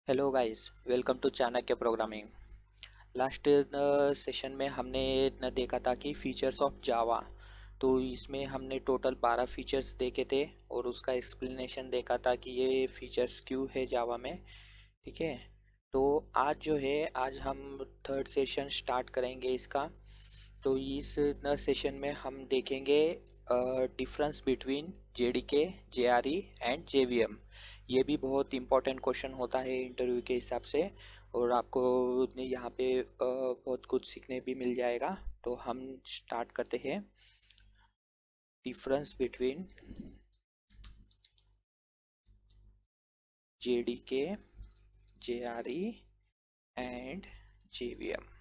Hello guys, welcome to Chanakya programming. Last session में हमने देखा था कि फीचर्स ऑफ जावा। तो इसमें हमने टोटल 12 फीचर्स देखे थे और उसका एक्सप्लेनेशन देखा था कि ये फीचर्स क्यों है जावा में। ठीक है। तो आज जो है, आज हम थर्ड सेशन स्टार्ट करेंगे इसका। तो इस सेशन में हम देखेंगे difference between JDK, JRE and JVM. ये भी बहुत इंपॉर्टेंट क्वेश्चन होता है इंटरव्यू के हिसाब से, और आपको यहाँ पे बहुत कुछ सीखने भी मिल जाएगा। तो हम स्टार्ट करते हैं। Difference between JDK, JRE and JVM.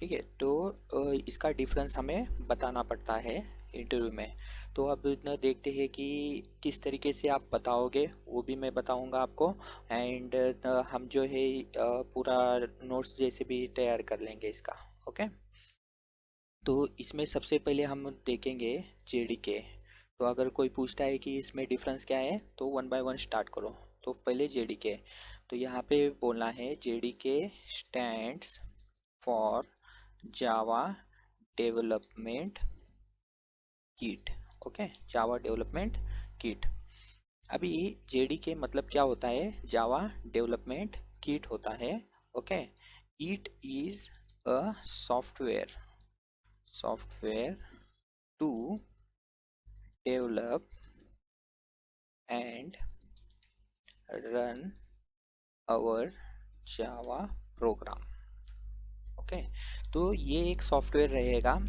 ठीक है। तो इसका डिफरेंस हमें बताना पड़ता है इंटरव्यू में। तो अब इतना देखते हैं कि किस तरीके से आप बताओगे, वो भी मैं बताऊंगा आपको। एंड हम जो है पूरा नोट्स जैसे भी तैयार कर लेंगे इसका। ओके। तो इसमें सबसे पहले हम देखेंगे जेडीके। तो अगर कोई पूछता है कि इसमें डिफरेंस क्या है, तो वन बाय वन स्टार्ट करो। तो पहले जेडीके। तो यहाँ पे बोलना है JDK stands for Java development kit. Okay, Java development kit. अभी जेडीके मतलब क्या होता है? जावा डेवलपमेंट किट होता है। Okay. It is a software to develop and run our Java program. Okay. तो ये एक सॉफ्टवेयर रहेगा।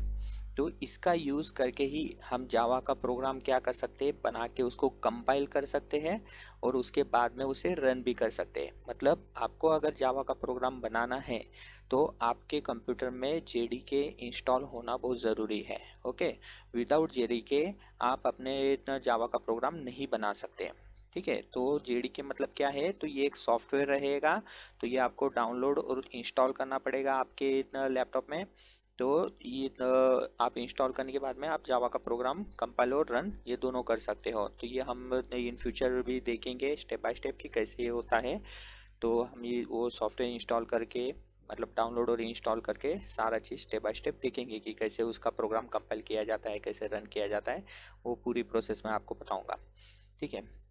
तो इसका यूज़ करके ही हम जावा का प्रोग्राम क्या कर सकते हैं, बना के उसको कंपाइल कर सकते हैं और उसके बाद में उसे रन भी कर सकते हैं। मतलब आपको अगर जावा का प्रोग्राम बनाना है तो आपके कंप्यूटर में जेडीके इंस्टॉल होना बहुत ज़रूरी है। ओके। विदाउट जेडीके आप अपने जावा का प्रोग्राम नहीं बना सकते। ठीक है। तो जेडीके मतलब क्या है? तो ये एक सॉफ्टवेयर रहेगा। तो ये आपको डाउनलोड और इंस्टॉल करना पड़ेगा आपके लैपटॉप में। तो ये आप इंस्टॉल करने के बाद में आप जावा का प्रोग्राम कंपाइल और रन ये दोनों कर सकते हो। तो ये हम इन फ्यूचर भी देखेंगे स्टेप बाय स्टेप कि कैसे ये होता है। तो हम ये वो सॉफ्टवेयर इंस्टॉल करके, मतलब डाउनलोड और इंस्टॉल करके सारा चीज़ स्टेप बाय स्टेप देखेंगे कि कैसे उसका प्रोग्राम कंपाइल किया जाता है, कैसे रन किया जाता है। वो पूरी प्रोसेस मैं आपको बताऊंगा। ठीक है।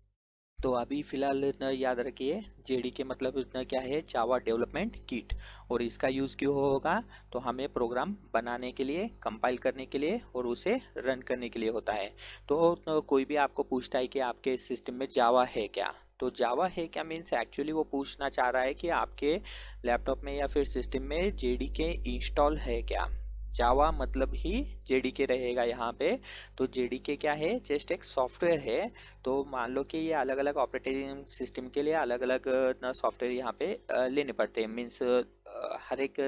तो अभी फिलहाल इतना याद रखिए, जेडीके मतलब इतना क्या है? Java development kit. और इसका यूज़ क्यों होगा? तो हमें प्रोग्राम बनाने के लिए, कंपाइल करने के लिए और उसे रन करने के लिए होता है। तो कोई भी आपको पूछता है कि आपके सिस्टम में जावा है क्या, तो जावा है क्या मीन्स एक्चुअली वो पूछना चाह रहा है कि आपके लैपटॉप में या फिर सिस्टम में जेडीके इंस्टॉल है क्या। जावा मतलब ही जेडीके रहेगा यहाँ पे। तो जेडीके क्या है? जस्ट एक सॉफ्टवेयर है। तो मान लो कि ये अलग अलग ऑपरेटिंग सिस्टम के लिए अलग अलग सॉफ्टवेयर यहाँ पे लेने पड़ते हैं। मीन्स हर एक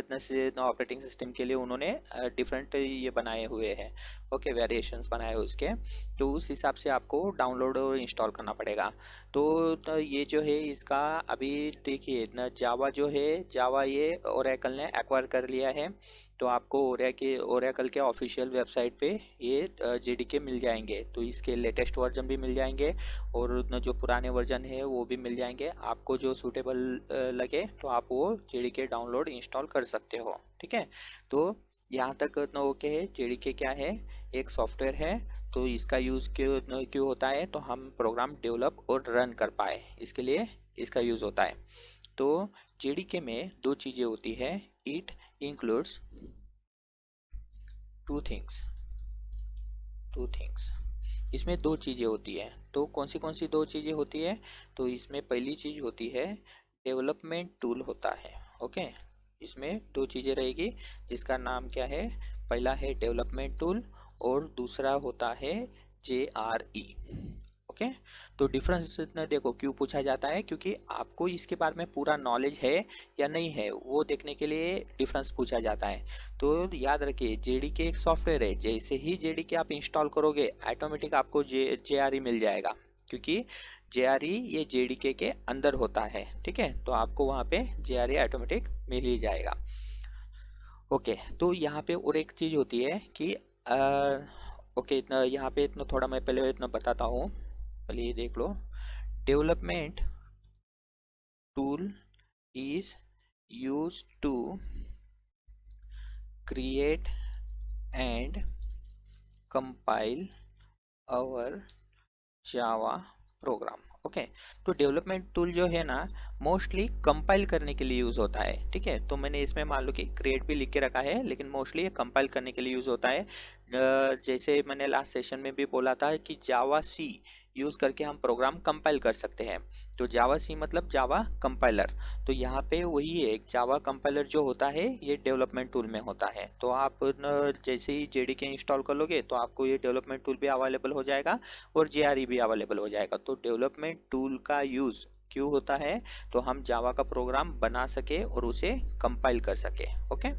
ऑपरेटिंग सिस्टम के लिए उन्होंने डिफरेंट ये बनाए हुए हैं। ओके, वेरिएशंस बनाए हुए उसके। तो उस हिसाब से आपको डाउनलोड और इंस्टॉल करना पड़ेगा। तो ये जो है इसका, अभी देखिए इतना जावा जो है, जावा ये ओरेकल ने एक्वायर कर लिया है। तो आपको ओरेकल के ऑफिशियल वेबसाइट पे ये जेडीके मिल जाएंगे। तो इसके लेटेस्ट वर्जन भी मिल जाएंगे और जो पुराने वर्जन है वो भी मिल जाएंगे। आपको जो सूटेबल लगे तो आप वो जेडीके डाउनलोड इंस्टॉल कर सकते हो। ठीक है। तो यहाँ तक इतना ओके है। जेडीके क्या है? एक सॉफ्टवेयर है। तो इसका यूज़ क्यों क्यों होता है? तो हम प्रोग्राम डेवलप और रन कर पाए, इसके लिए इसका यूज़ होता है। तो जेडीके में दो चीज़ें होती है। It includes two things. इसमें दो चीज़ें होती है। तो कौन सी दो चीज़ें होती है? तो इसमें पहली चीज़ होती है डेवलपमेंट टूल होता है। ओके। इसमें दो चीज़ें रहेगी जिसका नाम क्या है? पहला है डेवलपमेंट टूल और दूसरा होता है JRE। ओके। तो डिफरेंस इतना देखो क्यों पूछा जाता है, क्योंकि आपको इसके बारे में पूरा नॉलेज है या नहीं है वो देखने के लिए डिफरेंस पूछा जाता है। तो याद रखिए, जेडीके एक सॉफ्टवेयर है। जैसे ही जेडीके आप इंस्टॉल करोगे ऑटोमेटिक आपको जेआरई मिल जाएगा, क्योंकि जेआरई ये जेडीके के अंदर होता है। ठीक है। तो आपको वहाँ पे जेआरई ऑटोमेटिक मिल ही जाएगा। ओके। तो यहाँ पे और एक चीज़ होती है कि ओके, इतना यहाँ पे इतना थोड़ा मैं पहले इतना बताता हूँ। पहले ये देख लो। Development tool is used to create and compile our Java program. Okay, तो डेवलपमेंट टूल जो है ना मोस्टली कंपाइल करने के लिए यूज होता है। ठीक है, तो मैंने इसमें मान लो कि क्रिएट भी लिख के रखा है, लेकिन मोस्टली ये कंपाइल करने के लिए यूज होता है। जैसे मैंने लास्ट सेशन में भी बोला था कि जावा सी यूज करके हम प्रोग्राम कंपाइल कर सकते हैं। तो जावा सी मतलब जावा कंपाइलर। तो यहाँ पे वही है, जावा कंपाइलर जो होता है ये डेवलपमेंट टूल में होता है। तो आप जैसे ही जेडीके इंस्टॉल कर लोगे तो आपको ये डेवलपमेंट टूल भी अवेलेबल हो जाएगा और जेआरई भी अवेलेबल हो जाएगा। तो डेवलपमेंट टूल का यूज क्यों होता है? तो हम जावा का प्रोग्राम बना सके और उसे कंपाइल कर सके। ओके,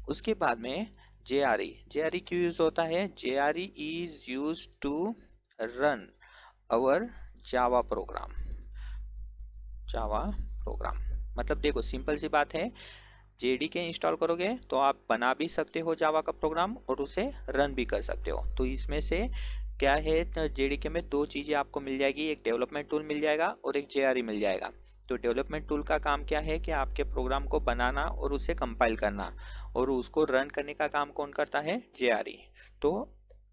उसके बाद में जेआरई क्यों यूज होता है? JRE is use to run our Java program. Java program मतलब देखो सिंपल सी बात है, जेडीके इंस्टॉल करोगे तो आप बना भी सकते हो जावा का प्रोग्राम और उसे रन भी कर सकते हो। तो इसमें से क्या है, जेडीके में दो चीजें आपको मिल जाएगी, एक डेवलपमेंट टूल मिल जाएगा और एक जेआरई मिल जाएगा। तो डेवलपमेंट टूल का काम क्या है कि आपके प्रोग्राम को बनाना और उसे कंपाइल करना, और उसको रन करने का काम कौन करता है? जेआरई। तो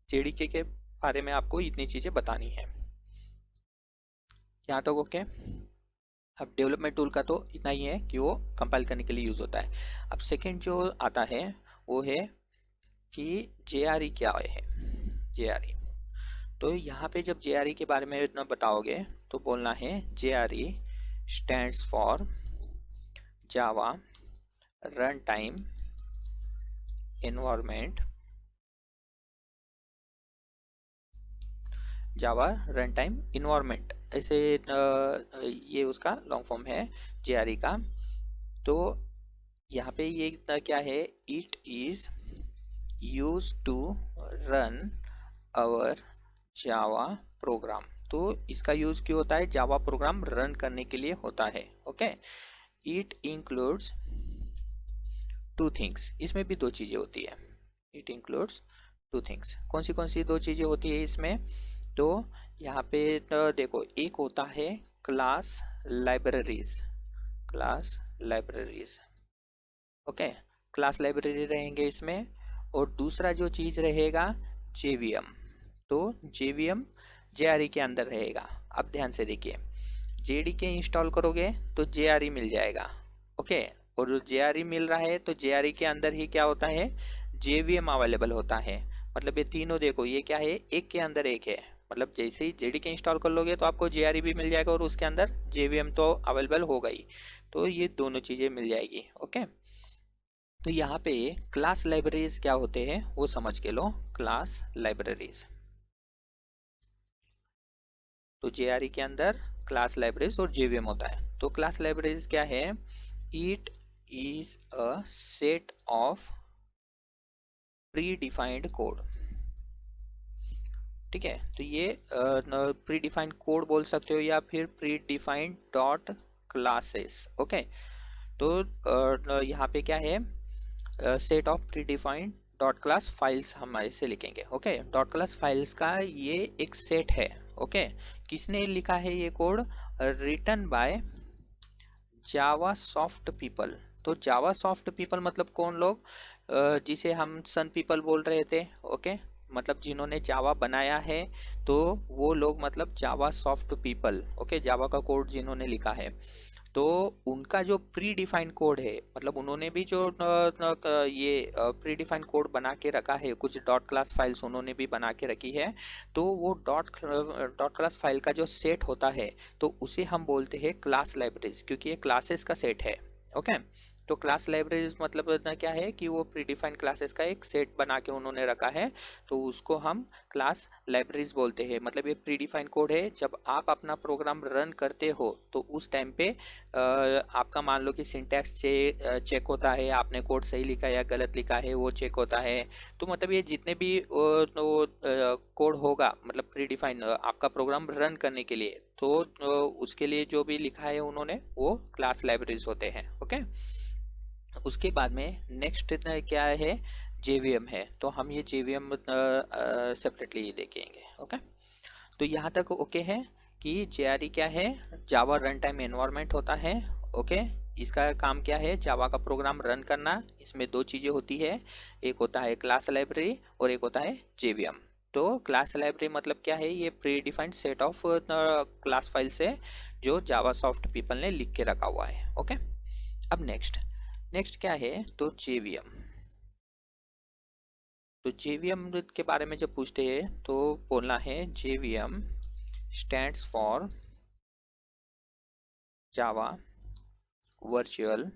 जेडीके के बारे में आपको इतनी चीजें बतानी है। यहाँ तक ओके? अब डेवलपमेंट टूल का तो इतना ही है कि वो कंपाइल करने के लिए यूज होता है। अब सेकंड जो आता है वो है कि जेआरई क्या है। जेआरई, तो यहाँ पे जब जेआरई के बारे में इतना बताओगे तो बोलना है JRE stands for Java run time environment. Java run time environment ऐसे ये उसका लॉन्ग फॉर्म है जेआरई का। तो यहाँ पे ये क्या है? It is use to run our Java program. तो इसका यूज क्यों होता है? जावा प्रोग्राम रन करने के लिए होता है। Okay, it includes two things, इसमें भी दो चीजें होती है। इट इंक्लूड्स टू थिंग्स, कौन सी दो चीजें होती है इसमें? तो यहाँ पे तो देखो, एक होता है class libraries. Class libraries, okay, class library रहेंगे इसमें। और दूसरा जो चीज रहेगा जेवीएम। तो जेवीएम जेआरई के अंदर रहेगा। अब ध्यान से देखिए, जेडीके इंस्टॉल करोगे तो जेआरई मिल जाएगा। ओके, और जेआरई मिल रहा है तो जेआरई के अंदर ही क्या होता है? जेवीएम अवेलेबल होता है। मतलब ये तीनों देखो, ये क्या है? एक के अंदर एक है। मतलब जैसे ही जेडीके इंस्टॉल कर लोगे तो आपको जेआरई भी मिल जाएगा और उसके अंदर जेवीएम तो अवेलेबल होगा ही। तो ये दोनों चीजें मिल जाएगी। ओके, तो यहाँ पे क्लास लाइब्रेरीज क्या होते हैं वो समझ के लो। क्लास लाइब्रेरीज, तो जेआरई के अंदर क्लास लाइब्रेरीज और जेवीएम होता है। तो क्लास लाइब्रेरीज क्या है? It is a set of pre defined code. ठीक है, तो ये प्री डिफाइंड कोड बोल सकते हो या फिर pre defined dot classes. Okay, तो यहाँ पे क्या है? Set of pre defined dot class files हम ऐसे लिखेंगे। ओके, डॉट क्लास फाइल्स का ये एक सेट है। ओके, किसने लिखा है ये code? Written by Java soft people. तो जावा सॉफ्ट पीपल मतलब कौन लोग? जिसे हम सन पीपल बोल रहे थे। ओके, मतलब जिन्होंने जावा बनाया है, तो वो लोग मतलब जावा सॉफ्ट पीपल। ओके, जावा का कोड जिन्होंने लिखा है, तो उनका जो प्री डिफाइंड कोड है, मतलब उन्होंने भी जो ये प्री डिफाइंड कोड बना के रखा है, कुछ डॉट क्लास फाइल्स उन्होंने भी बना के रखी है। तो वो डॉट क्लास फाइल का जो सेट होता है तो उसे हम बोलते हैं क्लास लाइब्रेरीज, क्योंकि ये क्लासेस का सेट है। ओके, तो क्लास लाइब्रेरीज मतलब इतना क्या है कि वो प्रीडिफाइंड क्लासेस का एक सेट बना के उन्होंने रखा है, तो उसको हम क्लास लाइब्रेरीज बोलते हैं। मतलब ये प्रीडिफाइंड कोड है, जब आप अपना प्रोग्राम रन करते हो तो उस टाइम पे आपका मान लो कि सिंटैक्स चेक होता है, आपने कोड सही लिखा या गलत लिखा है वो चेक होता है। तो मतलब ये जितने भी कोड होगा, मतलब प्रीडिफाइंड आपका प्रोग्राम रन करने के लिए, तो उसके लिए जो भी लिखा है उन्होंने वो क्लास लाइब्रेरीज होते हैं। ओके, उसके बाद में नेक्स्ट क्या है? जेवीएम है। तो हम ये जेवीएम सेपरेटली देखेंगे। ओके, तो यहाँ तक ओके है कि जेआरई क्या है? जावा रन टाइम एनवायरमेंट होता है ओके। इसका काम क्या है, जावा का प्रोग्राम रन करना। इसमें दो चीजें होती है, एक होता है क्लास लाइब्रेरी और एक होता है जेवीएम। तो क्लास लाइब्रेरी मतलब क्या है, ये pre defined set of class files है जो जावा सॉफ्ट पीपल ने लिख के रखा हुआ है। ओके। अब नेक्स्ट नेक्स्ट क्या है, तो जेवीएम। तो जेवीएम के बारे में जब पूछते हैं तो बोलना है JVM stands for Java virtual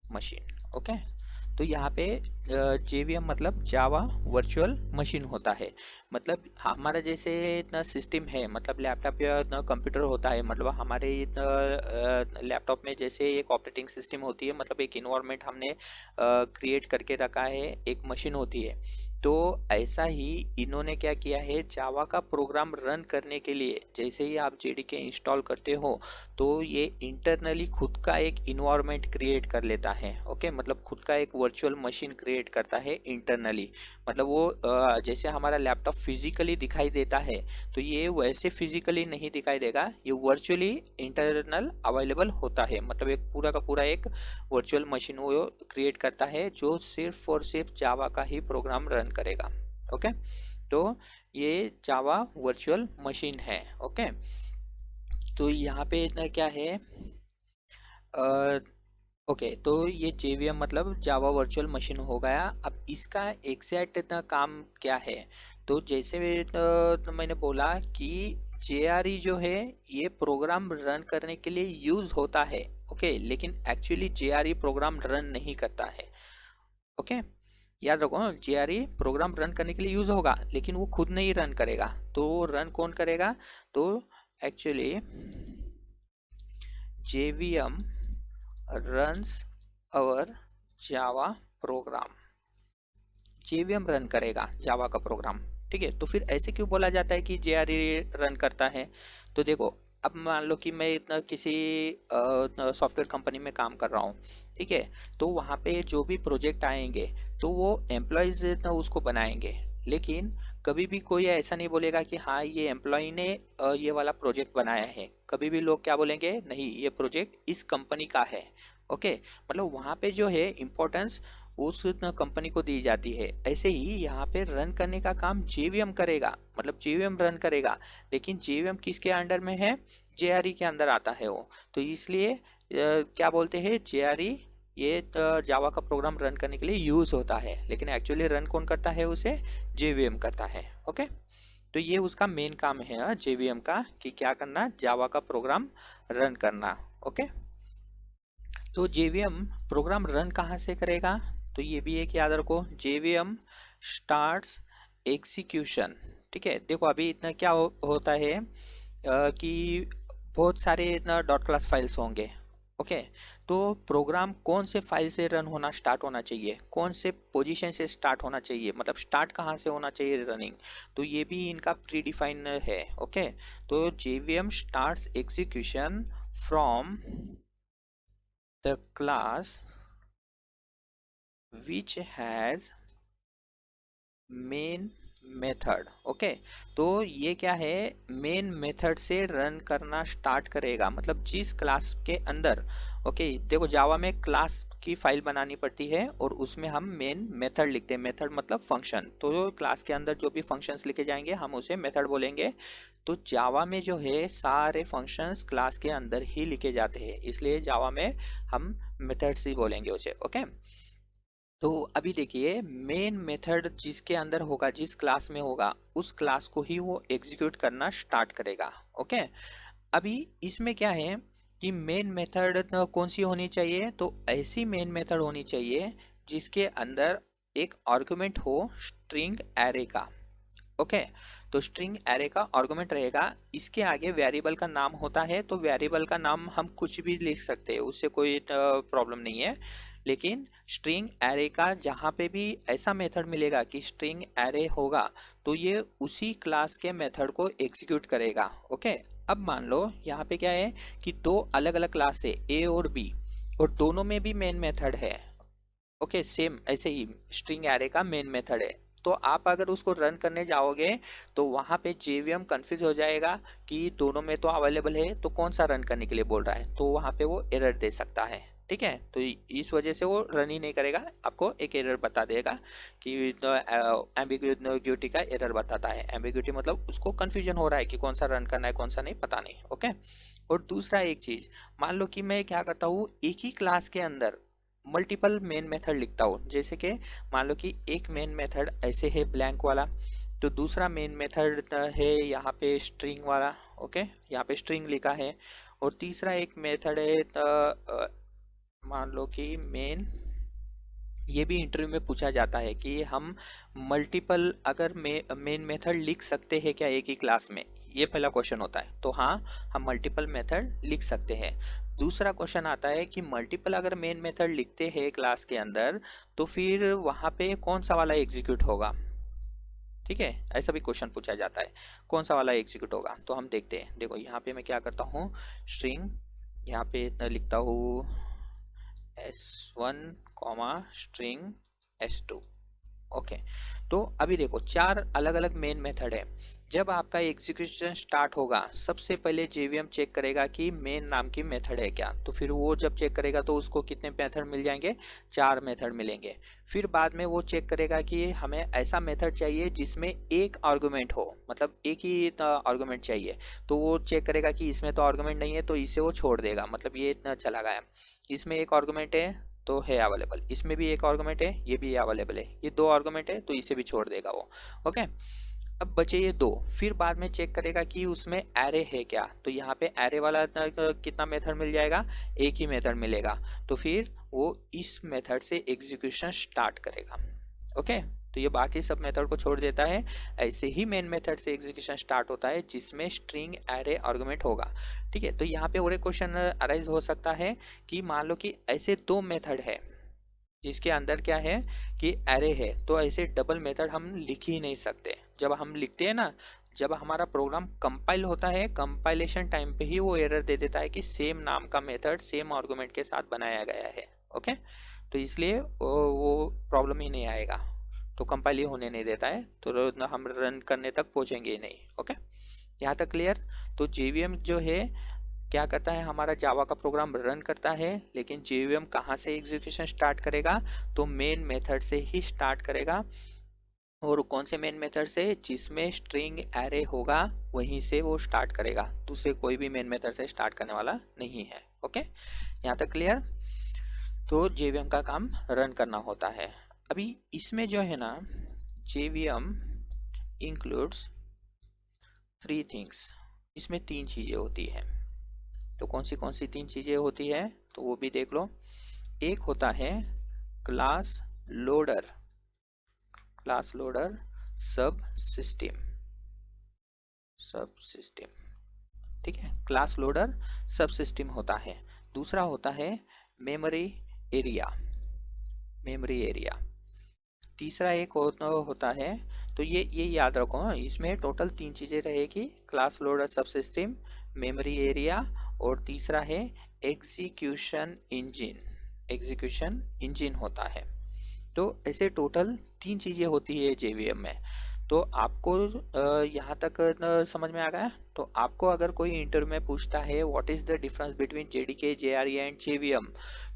machine. Okay. तो यहाँ पे जेवीएम मतलब जावा वर्चुअल मशीन होता है। मतलब हमारा जैसे इतना सिस्टम है, मतलब लैपटॉप या इतना कंप्यूटर होता है, मतलब हमारे लैपटॉप में जैसे एक ऑपरेटिंग सिस्टम होती है, मतलब एक इन्वायरमेंट हमने क्रिएट करके रखा है, एक मशीन होती है। तो ऐसा ही इन्होंने क्या किया है, जावा का प्रोग्राम रन करने के लिए जैसे ही आप जेडीके इंस्टॉल करते हो तो ये इंटरनली खुद का एक इन्वायरमेंट क्रिएट कर लेता है। ओके, मतलब खुद का एक वर्चुअल मशीन क्रिएट करता है इंटरनली। मतलब वो जैसे हमारा लैपटॉप फिजिकली दिखाई देता है, तो ये वैसे फिजिकली नहीं दिखाई देगा, ये वर्चुअली इंटरनल अवेलेबल होता है। मतलब एक पूरा का पूरा एक वर्चुअल मशीन वो क्रिएट करता है जो सिर्फ और सिर्फ जावा का ही प्रोग्राम रन करेगा। ओके। तो ये जावा वर्चुअल मशीन है। ओके। तो यहाँ पे इतना क्या है, ओके, तो ये जेवीएम मतलब जावा वर्चुअल मशीन हो गया। अब इसका एग्जैक्ट इतना काम क्या है, तो जैसे तो मैंने बोला कि जेआरई जो है ये प्रोग्राम रन करने के लिए यूज होता है। ओके, लेकिन एक्चुअली जेआरई प्रोग्राम रन नहीं करता है। ओके, याद रखो, जेआरई प्रोग्राम रन करने के लिए यूज होगा लेकिन वो खुद नहीं रन करेगा। तो रन कौन करेगा, तो actually JVM runs our Java program। JVM run करेगा जावा का प्रोग्राम। ठीक है, तो फिर ऐसे क्यों बोला जाता है कि JRE रन करता है। तो देखो, अब मान लो कि मैं इतना किसी सॉफ्टवेयर कंपनी में काम कर रहा हूँ। ठीक है, तो वहाँ पे जो भी प्रोजेक्ट आएंगे तो वो एम्प्लॉयज उसको बनाएंगे, लेकिन कभी भी कोई ऐसा नहीं बोलेगा कि हाँ ये एम्प्लॉय ने ये वाला प्रोजेक्ट बनाया है। कभी भी लोग क्या बोलेंगे, नहीं ये प्रोजेक्ट इस कंपनी का है। ओके, मतलब वहाँ पे जो है इम्पोर्टेंस उस कंपनी को दी जाती है। ऐसे ही यहाँ पे रन करने का काम जेवीएम करेगा, मतलब जेवीएम रन करेगा, लेकिन जेवीएम किसके अंडर में है, जेआरई के अंदर आता है वो। तो इसलिए क्या बोलते हैं, जेआरई ये जावा का प्रोग्राम रन करने के लिए यूज होता है, लेकिन एक्चुअली रन कौन करता है उसे, जेवीएम करता है। ओके, तो ये उसका मेन काम है जेवीएम का, कि क्या करना, जावा का प्रोग्राम रन करना। ओके, तो जेवीएम प्रोग्राम रन कहाँ से करेगा, तो ये भी एक याद रखो, जेवीएम स्टार्ट्स एग्जीक्यूशन। ठीक है, देखो अभी इतना क्या होता है कि बहुत सारे इतना डॉट क्लास फाइल्स होंगे। ओके, तो प्रोग्राम कौन से फाइल से रन होना स्टार्ट होना चाहिए, कौन से पोजीशन से स्टार्ट होना चाहिए, मतलब स्टार्ट कहाँ से होना चाहिए रनिंग, तो ये भी इनका प्री डिफाइन है। ओके, तो JVM starts execution from the class which has main method. Okay, तो ये क्या है, मेन मेथड से रन करना स्टार्ट करेगा, मतलब जिस क्लास के अंदर। ओके, देखो जावा में क्लास की फाइल बनानी पड़ती है और उसमें हम मेन मेथड लिखते हैं। मेथड मतलब फंक्शन, तो क्लास के अंदर जो भी फंक्शंस लिखे जाएंगे हम उसे मेथड बोलेंगे। तो जावा में जो है सारे फंक्शंस क्लास के अंदर ही लिखे जाते हैं, इसलिए जावा में हम मेथड्स ही बोलेंगे उसे। ओके, तो अभी देखिए, मेन मेथड जिसके अंदर होगा, जिस क्लास में होगा, उस क्लास को ही वो एग्जीक्यूट करना स्टार्ट करेगा। ओके, अभी इसमें क्या है कि मेन मेथड कौन सी होनी चाहिए, तो ऐसी मेन मेथड होनी चाहिए जिसके अंदर एक आर्गुमेंट हो स्ट्रिंग एरे का। ओके, तो स्ट्रिंग एरे का आर्गुमेंट रहेगा, इसके आगे वेरिएबल का नाम होता है, तो वेरिएबल का नाम हम कुछ भी लिख सकते हैं, उससे कोई प्रॉब्लम नहीं है। लेकिन स्ट्रिंग एरे का जहाँ पे भी ऐसा मेथड मिलेगा कि स्ट्रिंग एरे होगा, तो ये उसी क्लास के मेथड को एग्जीक्यूट करेगा। ओके, अब मान लो यहाँ पे क्या है कि दो अलग अलग क्लास है, ए और बी, और दोनों में भी मेन मेथड है। ओके, सेम ऐसे ही स्ट्रिंग एरे का मेन मेथड है। तो आप अगर उसको रन करने जाओगे तो वहाँ पे JVM कंफ्यूज हो जाएगा कि दोनों में तो अवेलेबल है, तो कौन सा रन करने के लिए बोल रहा है, तो वहाँ पे वो एरर दे सकता है। ठीक है, तो इस वजह से वो रन ही नहीं करेगा, आपको एक एरर बता देगा कि एम्बिग्यूटी का एरर बताता है। एम्बिग्यूटी मतलब उसको कंफ्यूजन हो रहा है कि कौन सा रन करना है कौन सा नहीं, पता नहीं। ओके। और दूसरा एक चीज, मान लो कि मैं क्या करता हूँ, एक ही क्लास के अंदर मल्टीपल मेन मेथड लिखता हूँ। जैसे कि मान लो कि एक मेन मेथड ऐसे है ब्लैंक वाला, तो दूसरा मेन मेथड है यहाँ पे स्ट्रिंग वाला। ओके, यहाँ पे स्ट्रिंग लिखा है। और तीसरा एक मेथड है मान लो कि मेन, ये भी इंटरव्यू में पूछा जाता है कि हम मल्टीपल अगर मेन मेथड लिख सकते हैं क्या एक ही क्लास में, ये पहला क्वेश्चन होता है। तो हाँ, हम मल्टीपल मेथड लिख सकते हैं। दूसरा क्वेश्चन आता है कि मल्टीपल अगर मेन मेथड लिखते हैं क्लास के अंदर, तो फिर वहाँ पे कौन सा वाला एग्जीक्यूट होगा। ठीक है, ऐसा भी क्वेश्चन पूछा जाता है, कौन सा वाला एग्जीक्यूट होगा। तो हम देखते हैं। देखो यहाँ पे मैं क्या करता हूँ, स्ट्रिंग यहाँ पे इतना लिखता हूँ s1 comma string s2। Okay, तो अभी देखो चार अलग अलग मेन मेथड है। जब आपका एग्जीक्यूशन स्टार्ट होगा, सबसे पहले JVM चेक करेगा कि मेन नाम की मेथड है क्या। तो फिर वो जब चेक करेगा तो उसको कितने मेथड मिल जाएंगे, 4 मेथड मिलेंगे। फिर बाद में वो चेक करेगा कि हमें ऐसा मेथड चाहिए जिसमें एक आर्गुमेंट हो, मतलब एक ही आर्गुमेंट चाहिए। तो वो चेक करेगा कि इसमें तो आर्गुमेंट नहीं है, तो इसे वो छोड़ देगा, मतलब ये इतना चला गया। इसमें एक आर्गुमेंट है तो है अवेलेबल, इसमें भी एक आर्गुमेंट है, ये भी अवेलेबल है, ये 2 आर्गुमेंट है तो इसे भी छोड़ देगा वो। ओके, अब बचे ये 2। फिर बाद में चेक करेगा कि उसमें एरे है क्या। तो यहाँ पे एरे वाला कितना मेथड मिल जाएगा, एक ही मेथड मिलेगा। तो फिर वो इस मेथड से एग्जीक्यूशन स्टार्ट करेगा। ओके, तो ये बाकी सब मेथड को छोड़ देता है। ऐसे ही मेन मेथड से एग्जीक्यूशन स्टार्ट होता है जिसमें स्ट्रिंग एरे आर्गुमेंट होगा। ठीक है, तो यहाँ पे और एक क्वेश्चन अराइज हो सकता है कि मान लो कि ऐसे 2 मेथड है जिसके अंदर क्या है कि एरे है, तो ऐसे डबल मेथड हम लिख ही नहीं सकते। जब हम लिखते हैं ना, जब हमारा प्रोग्राम कंपाइल होता है, कंपाइलेशन टाइम पे ही वो एरर दे देता है कि सेम नाम का मेथड सेम आर्गुमेंट के साथ बनाया गया है। ओके, तो इसलिए वो प्रॉब्लम ही नहीं आएगा, तो कंपाइल ही होने नहीं देता है, तो हम रन करने तक पहुंचेंगे ही नहीं। ओके, यहाँ तक क्लियर। तो JVM जो है क्या करता है, हमारा जावा का प्रोग्राम रन करता है, लेकिन JVM कहाँ से एग्जीक्यूशन स्टार्ट करेगा, तो मेन मेथड से ही स्टार्ट करेगा। और कौन से मेन मेथड से, जिसमें स्ट्रिंग एरे होगा वहीं से वो स्टार्ट करेगा, दूसरे कोई भी मेन मेथड से स्टार्ट करने वाला नहीं है। ओके, यहाँ तक क्लियर। तो JVM का काम रन करना होता है। अभी इसमें जो है ना, JVM इंक्लूड्स 3 थिंग्स, इसमें 3 चीजें होती है। तो कौन सी 3 चीजें होती है, तो वो भी देख लो। एक होता है क्लास लोडर, क्लास लोडर सब सिस्टम, सब सिस्टम। ठीक है, क्लास लोडर सब सिस्टम होता है। दूसरा होता है मेमोरी एरिया, मेमोरी एरिया। तीसरा एक होता है, तो ये याद रखो, इसमें टोटल 3 चीजें रहेगी, क्लास लोडर सब सिस्टम, मेमोरी एरिया, और तीसरा है एग्जीक्यूशन इंजन, एग्जीक्यूशन इंजन होता है। तो ऐसे टोटल 3 चीजें होती है JVM में। तो आपको यहाँ तक समझ में आ गया। तो आपको अगर कोई इंटरव्यू में पूछता है what is the difference between JDK, JRE and JVM,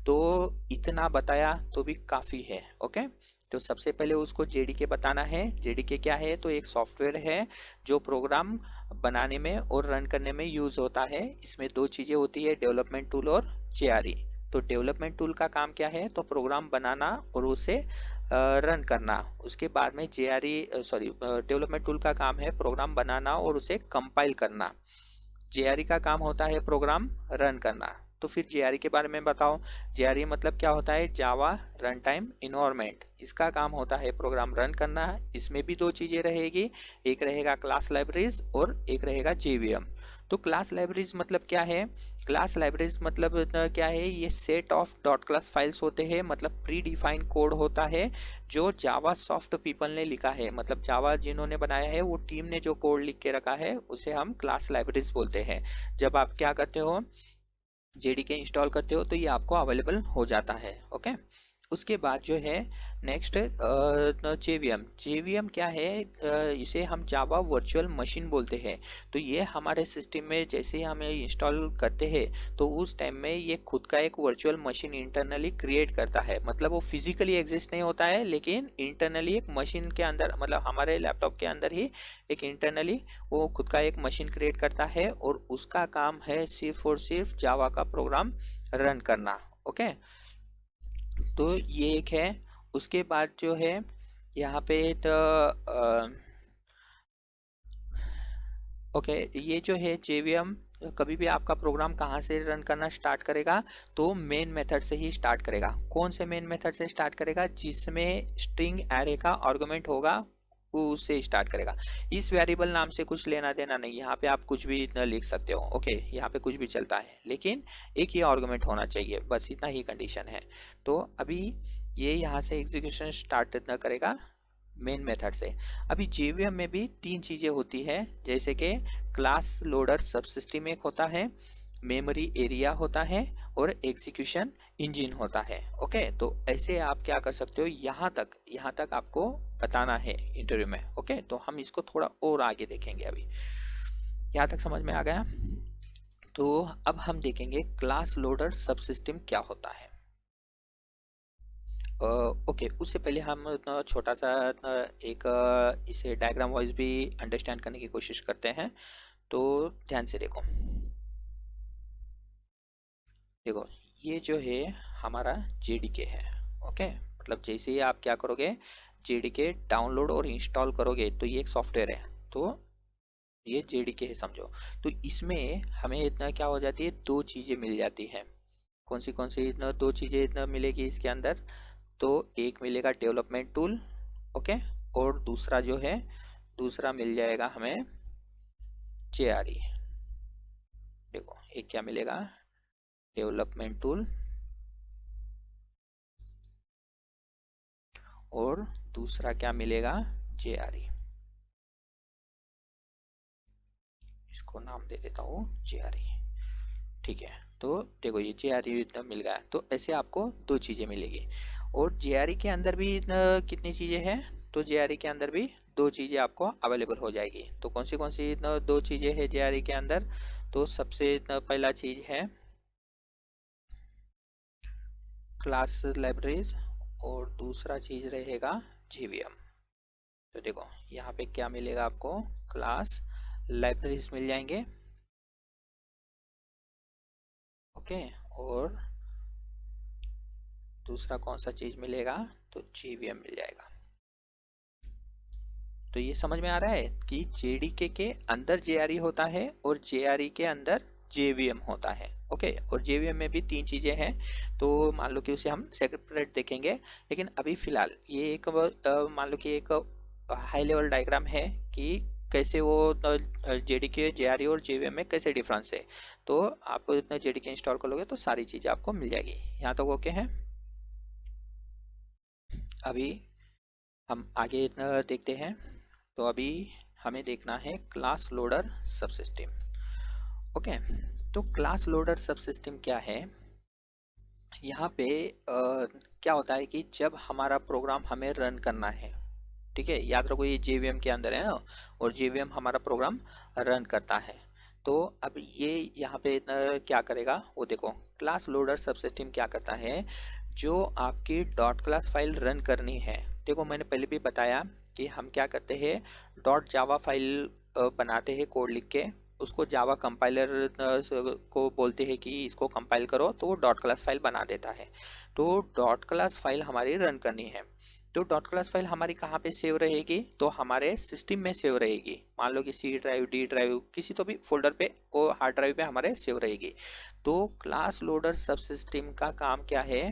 तो इतना बताया तो भी काफी है। ओके, तो सबसे पहले उसको JDK बताना है। JDK क्या है, तो एक सॉफ्टवेयर है जो प्रोग्राम बनाने में और रन करने में यूज होता है। इसमें 2 चीजें होती है, डेवलपमेंट टूल और JRE। तो डेवलपमेंट टूल का काम क्या है, तो प्रोग्राम बनाना और उसे रन करना। उसके बाद में डेवलपमेंट टूल का काम है प्रोग्राम बनाना और उसे कंपाइल करना। JRE का काम होता है प्रोग्राम रन करना। तो फिर JRE के बारे में बताओ। JRE मतलब क्या होता है, जावा रन टाइम इन्वायरमेंट। इसका काम होता है प्रोग्राम रन करना। इसमें भी 2 चीजें रहेगी, एक रहेगा क्लास लाइब्रेरीज और एक रहेगा JVM। तो क्लास लाइब्रेरीज मतलब क्या है, क्लास लाइब्रेरीज मतलब क्या है, ये set of dot class files होते हैं, मतलब प्री डिफाइंड कोड होता है जो जावा सॉफ्ट पीपल ने लिखा है, मतलब जावा जिन्होंने बनाया है वो टीम ने जो कोड लिख के रखा है उसे हम क्लास लाइब्रेरीज बोलते हैं। जब आप क्या करते हो, JDK इंस्टॉल करते हो तो ये आपको अवेलेबल हो जाता है। ओके, उसके बाद जो है नेक्स्ट जेवीएम क्या है, इसे हम जावा वर्चुअल मशीन बोलते हैं। तो ये हमारे सिस्टम में जैसे ही हमें इंस्टॉल करते हैं तो उस टाइम में ये खुद का एक वर्चुअल मशीन इंटरनली क्रिएट करता है। मतलब वो फिजिकली एग्जिस्ट नहीं होता है, लेकिन इंटरनली एक मशीन के अंदर, मतलब हमारे लैपटॉप के अंदर ही एक इंटरनली वो खुद का एक मशीन क्रिएट करता है, और उसका काम है सिर्फ और सिर्फ जावा का प्रोग्राम रन करना। ओके, तो ये एक है। उसके बाद जो है यहाँ पे तो ओके, ये जो है जेवीएम कभी भी आपका प्रोग्राम कहाँ से रन करना स्टार्ट करेगा, तो मेन मेथड से ही स्टार्ट करेगा। कौन से मेन मेथड से स्टार्ट करेगा? जिसमें स्ट्रिंग एरे का आर्गुमेंट होगा उससे स्टार्ट करेगा। इस वेरिएबल नाम से कुछ लेना देना नहीं, यहाँ पे आप कुछ भी न लिख सकते हो। ओके, यहाँ पे कुछ भी चलता है, लेकिन एक ही आर्गुमेंट होना चाहिए, बस इतना ही कंडीशन है। तो अभी ये यहाँ से एग्जीक्यूशन स्टार्ट न करेगा मेन मेथड से। अभी जेवीएम में भी तीन चीजें होती है, जैसे कि क्लास लोडर सबसिस्टम एक होता है, मेमोरी एरिया होता है, और एग्जीक्यूशन इंजन होता है। ओके, तो ऐसे आप क्या कर सकते हो, यहाँ तक आपको बताना है इंटरव्यू में। ओके, तो हम इसको थोड़ा और आगे देखेंगे। अभी यहाँ तक समझ में आ गया? तो अब हम देखेंगे क्लास लोडर सबसिस्टम क्या होता है। ओके, उससे पहले हम छोटा सा एक इसे डायग्राम वाइज भी अंडरस्टैंड करने की कोशिश करते हैं। तो ध्यान से देखो, देखो ये जो है हमारा जेडीके है। ओके, मतलब जैसे ही आप क्या करोगे, जेडीके डाउनलोड और इंस्टॉल करोगे, तो ये एक सॉफ्टवेयर है, तो ये जेडीके है समझो। तो इसमें हमें इतना क्या हो जाती है, दो चीज़ें मिल जाती हैं। कौन सी इतना दो चीज़ें इतना मिलेगी इसके अंदर? तो एक मिलेगा डेवलपमेंट टूल, ओके, और दूसरा जो है, दूसरा मिल जाएगा हमें जेआरई। देखो एक क्या मिलेगा, डेवलपमेंट टूल, और दूसरा क्या मिलेगा, जेआरई। इसको नाम दे देता हूँ जेआरई। ठीक है, तो देखो ये जेआरई इतना मिल गया। तो ऐसे आपको दो चीज़ें मिलेगी। और जेआरई के अंदर भी कितनी चीज़ें हैं, तो जेआरई के अंदर भी दो चीज़ें आपको अवेलेबल हो जाएगी। तो कौन सी दो चीज़ें हैं जेआरई के अंदर? तो सबसे पहला चीज़ है क्लास लाइब्रेरीज, और दूसरा चीज़ रहेगा जेवीएम। तो देखो यहाँ पे क्या मिलेगा आपको, क्लास लाइब्रेरीज मिल जाएंगे। ओके, और दूसरा कौन सा चीज़ मिलेगा, तो जेवीएम मिल जाएगा। तो ये समझ में आ रहा है कि जेडीके के अंदर जेआरई होता है और जेआरई के अंदर जेवीएम होता है। ओके, और जेवीएम में भी तीन चीजें हैं, तो मान लो कि उसे हम सेपरेट देखेंगे। लेकिन अभी फिलहाल ये एक मान लो कि एक हाई लेवल डायग्राम है कि कैसे वो जेडीके जेआरई और जेवीएम में कैसे डिफरेंस है। तो आप इतना जेडीके इंस्टॉल कर लोगे तो सारी चीजें आपको मिल जाएगी। यहाँ तक ओके है? अभी हम आगे इतना देखते हैं। तो अभी हमें देखना है क्लास लोडर सबसिस्टम। ओके, तो क्लास लोडर सबसिस्टम क्या है? यहाँ पे क्या होता है कि जब हमारा प्रोग्राम हमें रन करना है, ठीक है, याद रखो ये जेवीएम के अंदर है ना, और जेवीएम हमारा प्रोग्राम रन करता है। तो अब ये यहाँ पे क्या करेगा, वो देखो क्लास लोडर सबसिस्टम क्या करता है, जो आपकी डॉट क्लास फाइल रन करनी है। देखो मैंने पहले भी बताया कि हम क्या करते हैं, डॉट जावा फाइल बनाते हैं कोड लिख के, उसको जावा कंपाइलर को बोलते हैं कि इसको कंपाइल करो, तो वो डॉट क्लास फाइल बना देता है। तो डॉट क्लास फाइल हमारी रन करनी है। तो डॉट क्लास फाइल हमारी कहाँ पे सेव रहेगी, तो हमारे सिस्टम में सेव रहेगी। मान लो कि सी ड्राइव, डी ड्राइव, किसी तो भी फोल्डर पे वो हार्ड ड्राइव पे हमारे सेव रहेगी। तो क्लास लोडर सब सिस्टम का काम क्या है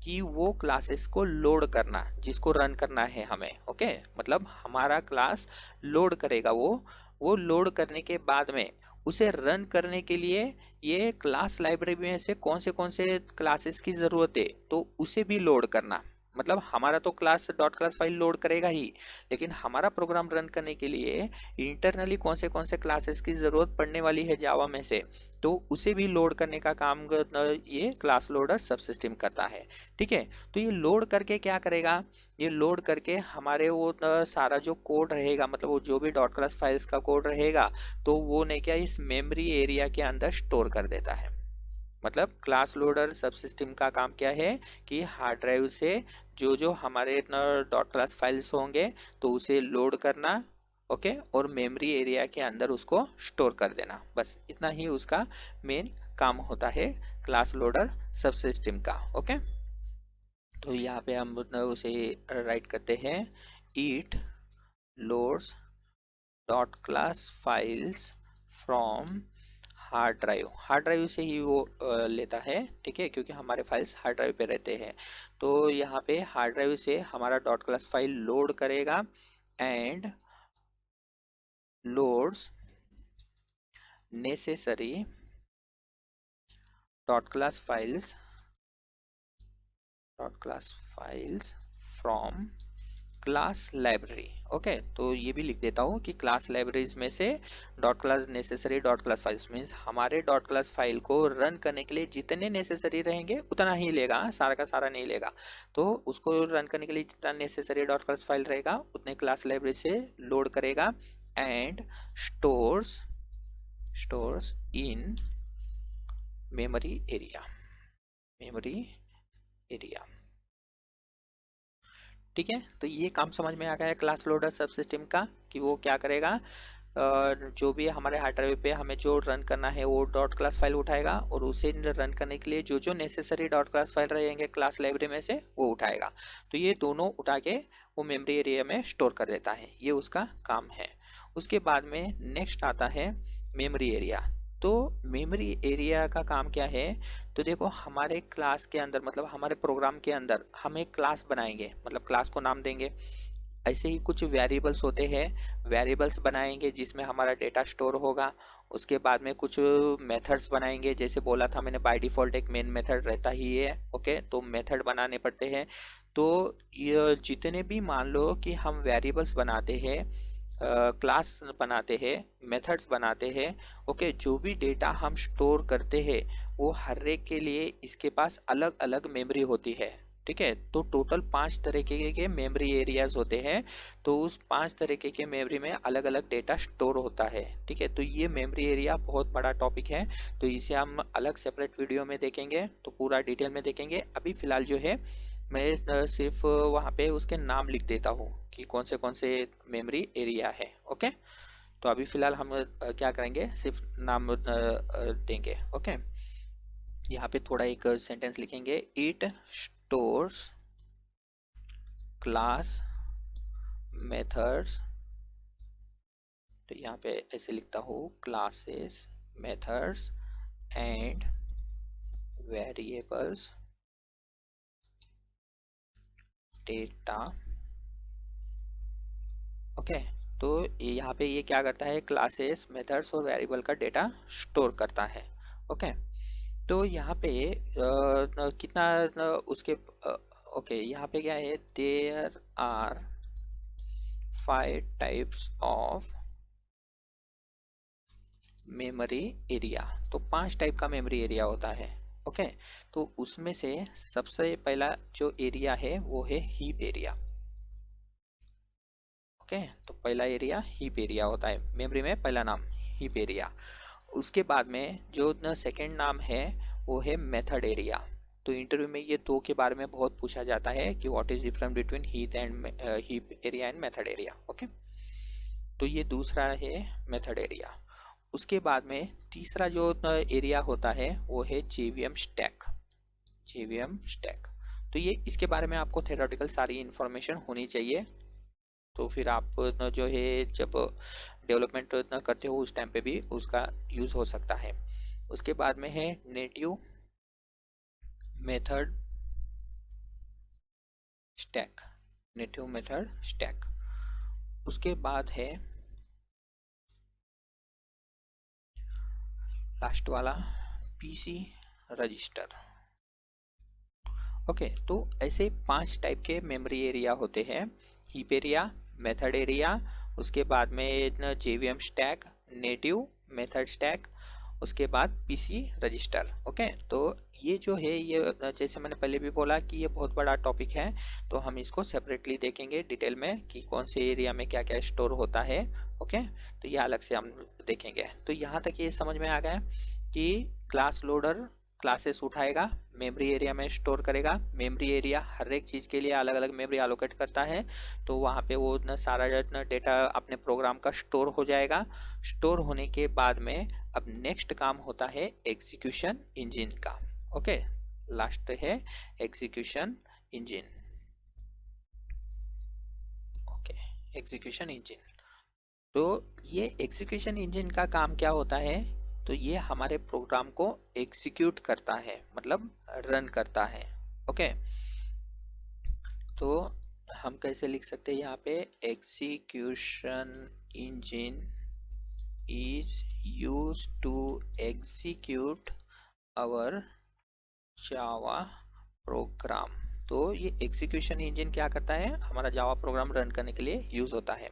कि वो क्लासेस को लोड करना, जिसको रन करना है हमें। ओके, मतलब हमारा क्लास लोड करेगा, वो लोड करने के बाद में उसे रन करने के लिए ये क्लास लाइब्रेरी में से कौन से क्लासेस की जरूरत है, तो उसे भी लोड करना। मतलब हमारा तो class dot class file load करेगा ही, लेकिन हमारा प्रोग्राम रन करने के लिए इंटरनली कौन से क्लासेस की जरूरत पड़ने वाली है जावा में से, तो उसे भी लोड करने का काम ये क्लास लोडर सब सिस्टम करता है। ठीक है, तो ये लोड करके क्या करेगा, ये लोड करके हमारे वो सारा जो कोड रहेगा, मतलब वो जो भी डॉट क्लास फाइल्स का कोड रहेगा, तो वो नहीं क्या इस मेमोरी एरिया के अंदर स्टोर कर देता है। मतलब क्लास लोडर सब सिस्टम का काम क्या है कि हार्ड ड्राइव से जो जो हमारे डॉट क्लास फाइल्स होंगे तो उसे लोड करना, ओके, और मेमोरी एरिया के अंदर उसको स्टोर कर देना, बस इतना ही उसका मेन काम होता है क्लास लोडर सब सिस्टम का। ओके, तो यहाँ पे हम उसे राइट करते हैं, it loads dot class files from hard drive से ही वो लेता है। ठीक है, क्योंकि हमारे फाइल्स हार्ड ड्राइव पे रहते हैं, तो यहाँ पे हार्ड ड्राइव से हमारा डॉट क्लास फाइल लोड करेगा and loads necessary dot class files from class library. Okay, तो ये भी लिख देता हूँ कि क्लास लाइब्रेरीज में से dot class necessary dot class files means हमारे डॉट क्लास फाइल को रन करने के लिए जितने नेसेसरी रहेंगे उतना ही लेगा, सारा का सारा नहीं लेगा। तो उसको रन करने के लिए जितना नेसेसरी डॉट क्लास फाइल रहेगा उतने क्लास लाइब्रेरी से लोड करेगा and stores in memory area. ठीक है, तो ये काम समझ में आ गया है क्लास लोडर सब सिस्टम का कि वो क्या करेगा, जो भी हमारे हार्ड ड्राइव पे हमें जो रन करना है वो डॉट क्लास फाइल उठाएगा और उसे रन करने के लिए जो जो नेसेसरी डॉट क्लास फाइल रहेंगे क्लास लाइब्रेरी में से वो उठाएगा। तो ये दोनों उठा के वो मेमोरी एरिया में स्टोर कर देता है, ये उसका काम है। उसके बाद में नेक्स्ट आता है मेमोरी एरिया। तो मेमोरी एरिया का काम क्या है, तो देखो हमारे क्लास के अंदर मतलब हमारे प्रोग्राम के अंदर हम एक क्लास बनाएंगे, मतलब क्लास को नाम देंगे। ऐसे ही कुछ वेरिएबल्स होते हैं, वेरिएबल्स बनाएंगे जिसमें हमारा डेटा स्टोर होगा। उसके बाद में कुछ मेथड्स बनाएंगे, जैसे बोला था मैंने बाय डिफॉल्ट एक मेन मेथड रहता ही है। ओके, तो मेथड बनाने पड़ते हैं। तो ये जितने भी मान लो कि हम वेरिएबल्स बनाते हैं, क्लास बनाते हैं, मेथड्स बनाते हैं, ओके, जो भी डेटा हम स्टोर करते हैं वो हर एक के लिए इसके पास अलग अलग मेमोरी होती है। ठीक है, तो टोटल 5 तरीके के मेमोरी एरियाज होते हैं, तो उस 5 तरीके के मेमोरी में अलग अलग डेटा स्टोर होता है। ठीक है, तो ये मेमोरी एरिया बहुत बड़ा टॉपिक है, तो इसे हम अलग सेपरेट वीडियो में देखेंगे, तो पूरा डिटेल में देखेंगे। अभी फिलहाल जो है मैं सिर्फ वहाँ पे उसके नाम लिख देता हूँ कि कौन से मेमोरी एरिया है। ओके, तो अभी फिलहाल हम क्या करेंगे, सिर्फ नाम देंगे। ओके, यहाँ पे थोड़ा एक सेंटेंस लिखेंगे, इट स्टोर्स क्लास मेथड्स। तो यहाँ पे ऐसे लिखता हूँ, classes methods and variables data. Okay, तो यहाँ पे ये क्या करता है, क्लासेस मेथड्स और वेरिएबल का डेटा स्टोर करता है। ओके, तो यहाँ पे कितना उसके ओके, यहाँ पे क्या है, there are 5 types of memory area. तो 5 टाइप का मेमोरी एरिया होता है। ओके, तो उसमें से सबसे पहला जो एरिया है वो है हीप एरिया। ओके, तो पहला एरिया हीप एरिया होता है, मेमोरी में पहला नाम हीप एरिया। उसके बाद में जो सेकंड नाम है वो है मेथड एरिया। तो इंटरव्यू में ये दो के बारे में बहुत पूछा जाता है कि what is difference between heap area and method area. Okay, तो ये दूसरा है मेथड एरिया। उसके बाद में तीसरा जो एरिया होता है वो है जेवीएम स्टैक। जेवीएम स्टैक, तो ये इसके बारे में आपको थेरोटिकल सारी इंफॉर्मेशन होनी चाहिए, तो फिर आप जो है जब डेवलपमेंट करते हो उस टाइम पे भी उसका यूज हो सकता है। उसके बाद में है native method stack, native method stack. उसके बाद है लास्ट वाला पीसी रजिस्टर। ओके, तो ऐसे 5 टाइप के मेमोरी एरिया होते हैं। हीप एरिया, मेथड एरिया, उसके बाद में JVM stack, native method stack, उसके बाद पीसी रजिस्टर। ओके, तो ये जो है ये जैसे मैंने पहले भी बोला कि ये बहुत बड़ा टॉपिक है, तो हम इसको सेपरेटली देखेंगे डिटेल में कि कौन से एरिया में क्या क्या स्टोर होता है। ओके, तो ये अलग से हम देखेंगे। तो यहाँ तक ये समझ में आ गया कि क्लास लोडर क्लासेस उठाएगा, मेमोरी एरिया में स्टोर करेगा। मेमोरी एरिया हर एक चीज़ के लिए अलग अलग मेमोरी एलोकेट करता है, तो वहाँ पे वो ना सारा ना डेटा अपने प्रोग्राम का स्टोर हो जाएगा। स्टोर होने के बाद में अब नेक्स्ट काम होता है एग्जीक्यूशन इंजन का। ओके, लास्ट है execution engine. Okay, execution engine. तो ये एग्जीक्यूशन इंजन का काम क्या होता है, तो ये हमारे प्रोग्राम को एग्जीक्यूट करता है, मतलब रन करता है। ओके, तो हम कैसे लिख सकते हैं यहाँ पे, execution engine is use to execute our Java program. तो ये एग्जीक्यूशन इंजन क्या करता है, हमारा जावा प्रोग्राम रन करने के लिए यूज होता है।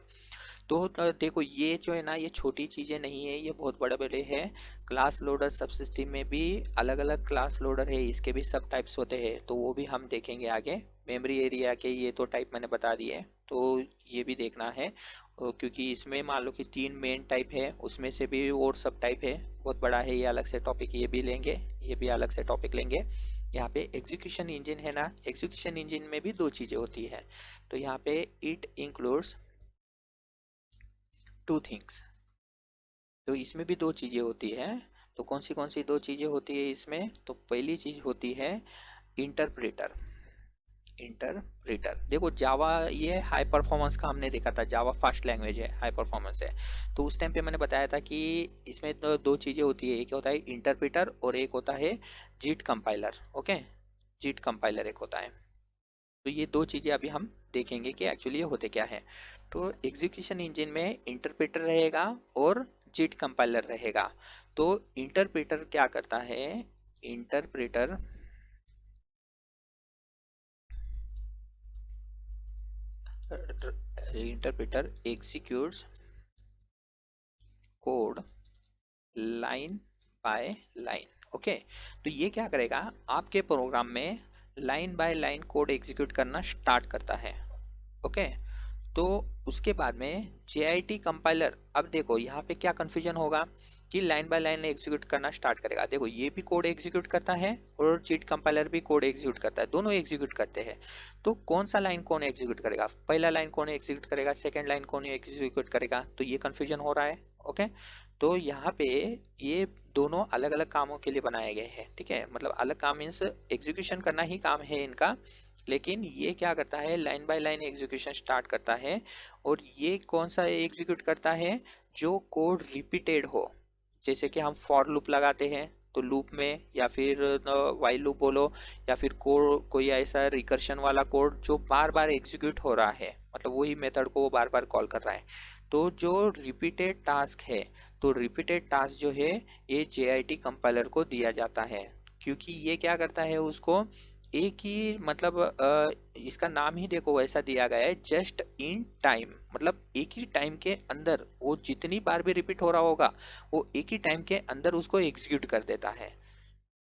तो देखो ये जो है ना, ये छोटी चीज़ें नहीं है, ये बहुत बड़े बड़े हैं। क्लास लोडर सब सिस्टम में भी अलग अलग क्लास लोडर है, इसके भी सब टाइप्स होते हैं, तो वो भी हम देखेंगे आगे। मेमोरी एरिया के ये तो टाइप मैंने बता दिए, तो ये भी देखना है क्योंकि इसमें मान लो कि 3 मेन टाइप है, उसमें से भी और सब टाइप है, बहुत बड़ा है ये, अलग से टॉपिक ये भी लेंगे, ये भी अलग से टॉपिक लेंगे। यहाँ पे एग्जीक्यूशन इंजन है ना, एग्जीक्यूशन इंजन में भी 2 चीज़ें होती है, तो यहाँ पे इट इंक्लूड्स 2 थिंग्स। तो इसमें भी 2 चीज़ें होती है। तो कौन सी 2 चीज़ें होती है इसमें, तो पहली चीज़ होती है इंटरप्रेटर। इंटरप्रेटर देखो, जावा ये हाई परफॉर्मेंस का हमने देखा था, जावा फास्ट लैंग्वेज है, हाई परफॉर्मेंस है। तो उस टाइम पे मैंने बताया था कि इसमें 2 चीज़ें होती है, एक होता है इंटरप्रेटर और एक होता है जीट कंपाइलर। ओके, जीट कंपाइलर एक होता है। तो ये 2 चीज़ें अभी हम देखेंगे कि एक्चुअली ये होते क्या है। तो एग्जीक्यूशन इंजन में इंटरप्रेटर रहेगा और जीट कंपाइलर रहेगा। तो इंटरप्रेटर क्या करता है, interpreter interpreter executes code line by line. Okay, तो ये क्या करेगा, आपके प्रोग्राम में line by line code execute करना स्टार्ट करता है। ओके, तो उसके बाद में JIT कंपाइलर, अब देखो यहाँ पे क्या कंफ्यूजन होगा कि लाइन बाय लाइन एग्जीक्यूट करना स्टार्ट करेगा। देखो ये भी कोड एग्जीक्यूट करता है और जीट कंपाइलर भी कोड एग्जीक्यूट करता है, दोनों एग्जीक्यूट करते हैं। तो कौन सा लाइन कौन एग्जीक्यूट करेगा, पहला लाइन कौन एग्जीक्यूट करेगा, सेकेंड लाइन कौन एग्जीक्यूट करेगा, तो ये कंफ्यूजन हो रहा है। ओके, तो यहाँ पे ये दोनों अलग अलग कामों के लिए बनाए गए हैं, ठीक है, मतलब अलग काम मीन्स एग्जीक्यूशन करना ही काम है इनका, लेकिन ये क्या करता है, line by line execution start करता है। और ये कौन सा एग्जीक्यूट करता है, जो कोड रिपीटेड हो, जैसे कि हम फॉर लूप लगाते हैं, तो लूप में, या फिर वाइल लूप बोलो, या फिर कोई ऐसा रिकर्शन वाला कोड जो बार बार एग्जीक्यूट हो रहा है, मतलब वही मेथड को वो बार बार कॉल कर रहा है। तो जो रिपीटेड टास्क है, तो रिपीटेड टास्क जो है ये JIT कंपाइलर को दिया जाता है, क्योंकि ये क्या करता है, उसको एक ही मतलब इसका नाम ही देखो वैसा दिया गया है, जस्ट इन टाइम, मतलब एक ही टाइम के अंदर वो जितनी बार भी रिपीट हो रहा होगा वो एक ही टाइम के अंदर उसको एग्जीक्यूट कर देता है।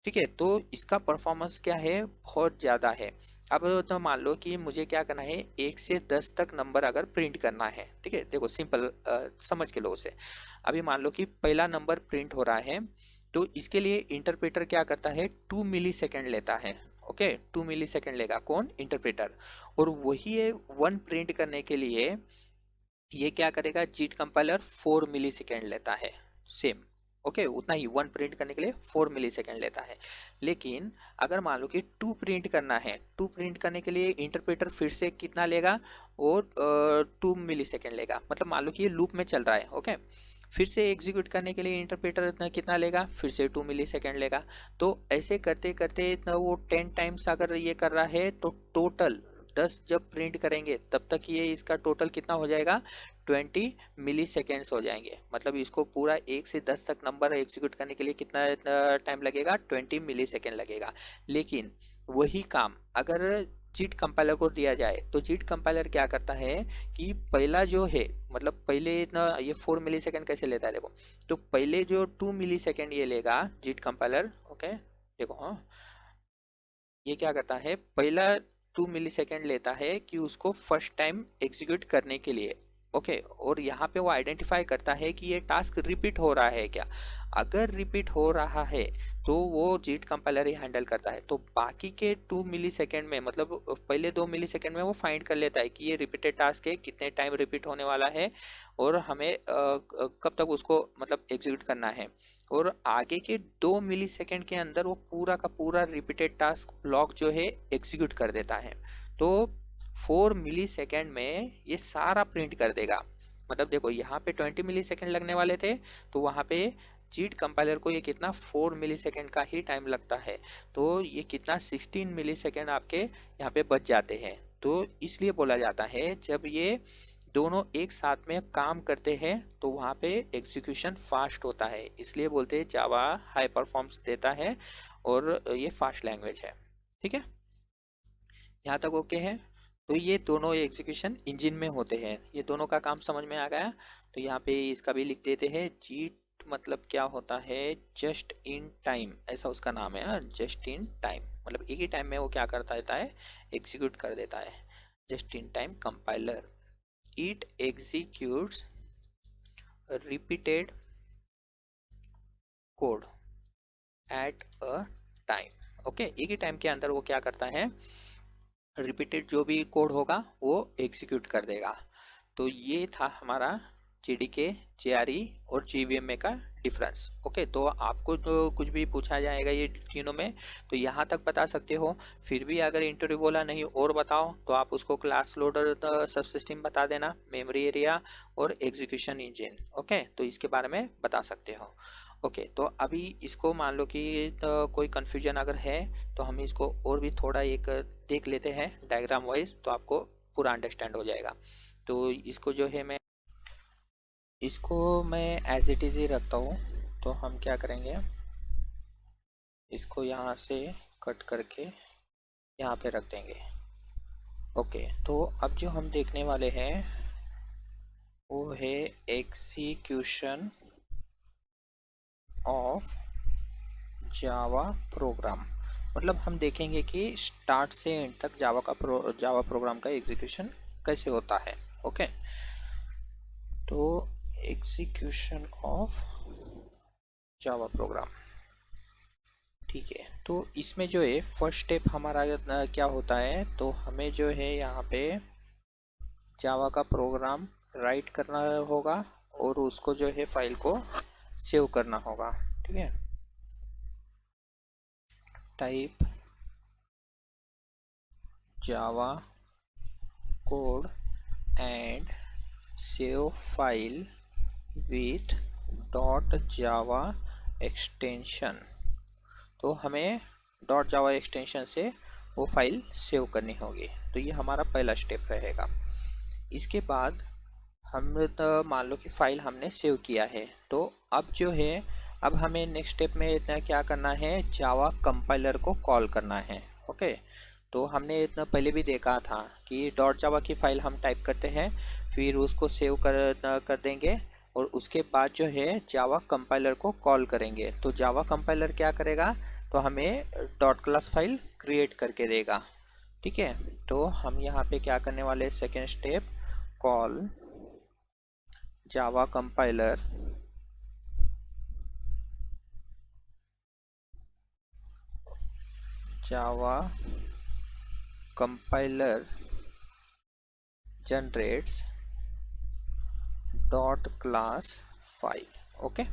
ठीक है, तो इसका परफॉर्मेंस क्या है, बहुत ज़्यादा है। अब तो मान लो कि मुझे क्या करना है, 1 से 10 तक नंबर अगर प्रिंट करना है, ठीक है, देखो सिंपल समझ के लो उसे। अभी मान लो कि पहला नंबर प्रिंट हो रहा है, तो इसके लिए इंटरप्रेटर क्या करता है, 2 मिली सेकेंड लेता है। ओके, 2 मिली सेकेंड लेगा कौन, इंटरप्रेटर। और वही है 1 प्रिंट करने के लिए ये क्या करेगा, जीट कंपाइलर 4 मिली सेकेंड लेता है, सेम। ओके, उतना ही 1 प्रिंट करने के लिए 4 मिली सेकेंड लेता है। लेकिन अगर मान लो कि 2 प्रिंट करना है, 2 प्रिंट करने के लिए इंटरप्रेटर फिर से कितना लेगा, और 2 मिली सेकेंड लेगा, मतलब मान लो कि ये लूप में चल रहा है। ओके, फिर से एग्जीक्यूट करने के लिए इंटरप्रेटर इतना कितना लेगा, फिर से 2 मिली सेकेंड लेगा। तो ऐसे करते करते इतना वो 10 टाइम्स अगर ये कर रहा है, तो टोटल 10 जब प्रिंट करेंगे तब तक ये इसका टोटल कितना हो जाएगा, 20 मिली सेकेंड्स हो जाएंगे। मतलब इसको पूरा 1 से 10 तक नंबर एग्जीक्यूट करने के लिए कितना टाइम लगेगा, 20 मिली सेकेंड लगेगा। लेकिन वही काम अगर जीट कंपाइलर को दिया जाए तो जीट कंपाइलर क्या करता है कि पहला जो है, मतलब पहले इतना ये 4 मिली सेकेंड कैसे लेता है देखो। तो पहले जो 2 मिली सेकेंड ये लेगा जीट कंपाइलर। ओके देखो, हाँ ये क्या करता है, पहला 2 मिली सेकेंड लेता है कि उसको फर्स्ट टाइम एग्जीक्यूट करने के लिए। ओके, और यहाँ पे वो आइडेंटिफाई करता है कि ये टास्क रिपीट हो रहा है क्या। अगर रिपीट हो रहा है तो वो जीट कंपाइलर ही हैंडल करता है। तो बाकी के 2 मिली सेकेंड में, मतलब पहले 2 मिली सेकेंड में वो फाइंड कर लेता है कि ये रिपीटेड टास्क है, कितने टाइम रिपीट होने वाला है और हमें कब तक उसको मतलब एग्जीक्यूट करना है। और आगे के 2 मिली सेकेंड के अंदर वो पूरा का पूरा रिपीटेड टास्क ब्लॉक जो है एग्जीक्यूट कर देता है। तो 4 मिली सेकेंड में ये सारा प्रिंट कर देगा। मतलब देखो यहाँ पे 20 मिली सेकेंड लगने वाले थे, तो वहाँ पे जीट कंपाइलर को ये कितना 4 मिली सेकेंड का ही टाइम लगता है। तो ये कितना 16 मिली सेकेंड आपके यहाँ पे बच जाते हैं। तो इसलिए बोला जाता है जब ये दोनों एक साथ में काम करते हैं तो वहाँ पे एग्जीक्यूशन फास्ट होता है, इसलिए बोलते हैं जावा हाई परफॉर्मेंस देता है और ये फास्ट लैंग्वेज है। ठीक है, यहाँ तक ओके है। तो ये दोनों एग्जीक्यूशन इंजन में होते हैं, ये दोनों का काम समझ में आ गया। तो यहाँ पे इसका भी लिख देते हैं, जीट मतलब क्या होता है, जस्ट इन टाइम, ऐसा उसका नाम है। जस्ट इन टाइम मतलब एक ही टाइम में वो क्या करता देता है, एग्जीक्यूट कर देता है। Just in time compiler, it executes repeated code at a time। Okay, एक ही टाइम के अंदर वो क्या करता है, रिपीटेड जो भी कोड होगा वो एग्जीक्यूट कर देगा। तो ये था हमारा जेडीके, जेआरई और जीवीएमए का डिफरेंस। ओके, तो आपको जो कुछ भी पूछा जाएगा ये तीनों में तो यहाँ तक बता सकते हो। फिर भी अगर इंटरव्यू बोला नहीं और बताओ तो आप उसको क्लास लोडर सब सिस्टम बता देना, मेमोरी एरिया और एग्जीक्यूशन इंजन। ओके, तो इसके बारे में बता सकते हो। ओके, तो अभी इसको मान लो कि कोई कन्फ्यूजन अगर है तो हम इसको और भी थोड़ा एक देख लेते हैं डायग्राम वाइज, तो आपको पूरा अंडरस्टैंड हो जाएगा। तो इसको जो है मैं एज इट इज़ ही रखता हूँ। तो हम क्या करेंगे, इसको यहाँ से कट करके यहाँ पे रख देंगे। ओके, तो अब जो हम देखने वाले हैं वो है एग्जीक्यूशन ऑफ जावा प्रोग्राम। मतलब हम देखेंगे कि स्टार्ट से एंड तक जावा प्रोग्राम का एग्जीक्यूशन कैसे होता है। ओके, तो एग्जीक्यूशन ऑफ जावा प्रोग्राम, ठीक है। तो इसमें जो है फर्स्ट स्टेप हमारा क्या होता है, तो हमें जो है यहाँ पे जावा का प्रोग्राम राइट करना होगा और उसको जो है फाइल को सेव करना होगा। ठीक है, type Java code and save file with dot Java extension. तो हमें डॉट जावा एक्सटेंशन से वो फाइल सेव करनी होगी। तो ये हमारा पहला स्टेप रहेगा। इसके बाद हम तो मान लो कि फाइल हमने सेव किया है, तो अब जो है अब हमें नेक्स्ट स्टेप में इतना क्या करना है, जावा कंपाइलर को कॉल करना है। ओके, तो हमने इतना पहले भी देखा था कि डॉट जावा की फाइल हम टाइप करते हैं, फिर उसको सेव कर देंगे और उसके बाद जो है जावा कंपाइलर को कॉल करेंगे। तो जावा कंपाइलर क्या करेगा, तो हमें डॉट क्लास फाइल क्रिएट करके देगा। ठीक है, तो हम यहाँ पे क्या करने वाले, second step, call Java compiler Java compiler generates dot class file. Okay,